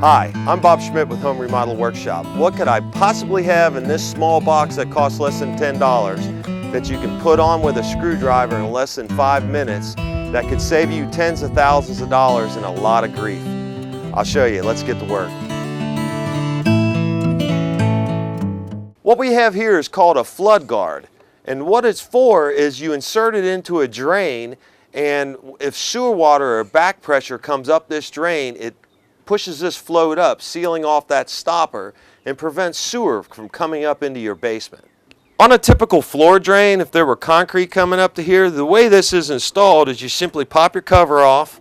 Hi, I'm Bob Schmidt with Home Remodel Workshop. What could I possibly have in this small box that costs less than $10 that you can put on with a screwdriver in less than 5 minutes that could save you tens of thousands of dollars and a lot of grief? I'll show you. Let's get to work. What we have here is called a flood guard, and what it's for is you insert it into a drain, and if sewer water or back pressure comes up this drain, it pushes this float up, sealing off that stopper and prevents sewer from coming up into your basement. On a typical floor drain, if there were concrete coming up to here, the way this is installed is you simply pop your cover off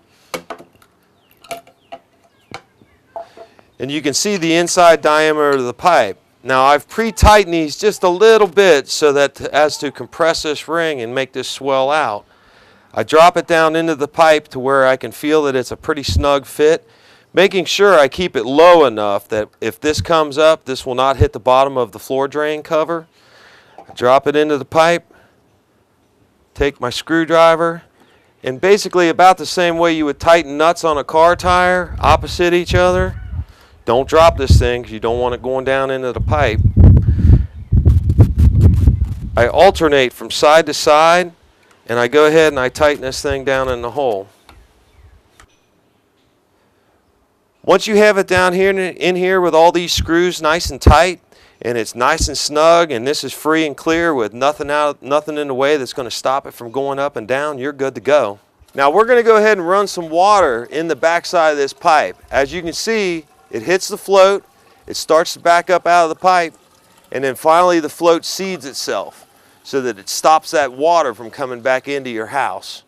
and you can see the inside diameter of the pipe. Now I've pre-tightened these just a little bit so that as to compress this ring and make this swell out. I drop it down into the pipe to where I can feel that it's a pretty snug fit, making sure I keep it low enough that if this comes up, this will not hit the bottom of the floor drain cover. I drop it into the pipe, take my screwdriver, and basically about the same way you would tighten nuts on a car tire, opposite each other. Don't drop this thing because you don't want it going down into the pipe. I alternate from side to side, and I go ahead and I tighten this thing down in the hole. Once you have it down here in here with all these screws nice and tight, and it's nice and snug, and this is free and clear with nothing in the way that's going to stop it from going up and down, you're good to go. Now we're going to go ahead and run some water in the back side of this pipe. As you can see, it hits the float, it starts to back up out of the pipe, and then finally the float seeds itself so that it stops that water from coming back into your house.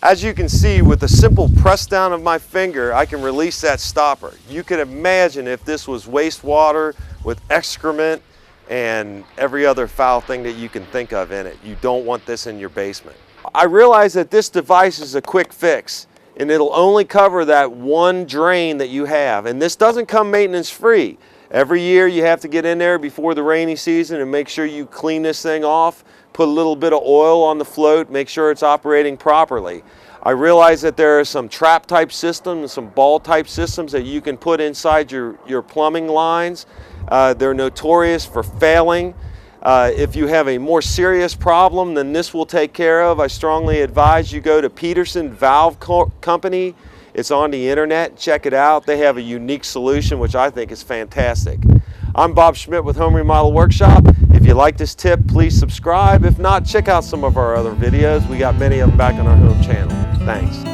As you can see, with a simple press down of my finger, I can release that stopper. You can imagine if this was wastewater with excrement and every other foul thing that you can think of in it. You don't want this in your basement. I realize that this device is a quick fix, and it'll only cover that one drain that you have. And this doesn't come maintenance free. Every year you have to get in there before the rainy season and make sure you clean this thing off, put a little bit of oil on the float, make sure it's operating properly. I realize that there are some trap type systems, some ball type systems that you can put inside your plumbing lines. They're notorious for failing. If you have a more serious problem than this will take care of, I strongly advise you go to Peterson Valve Company. It's on the internet. Check it out. They have a unique solution which I think is fantastic. I'm Bob Schmidt with Home Remodel Workshop. If you like this tip, please subscribe. If not, check out some of our other videos. We got many of them back on our home channel. Thanks.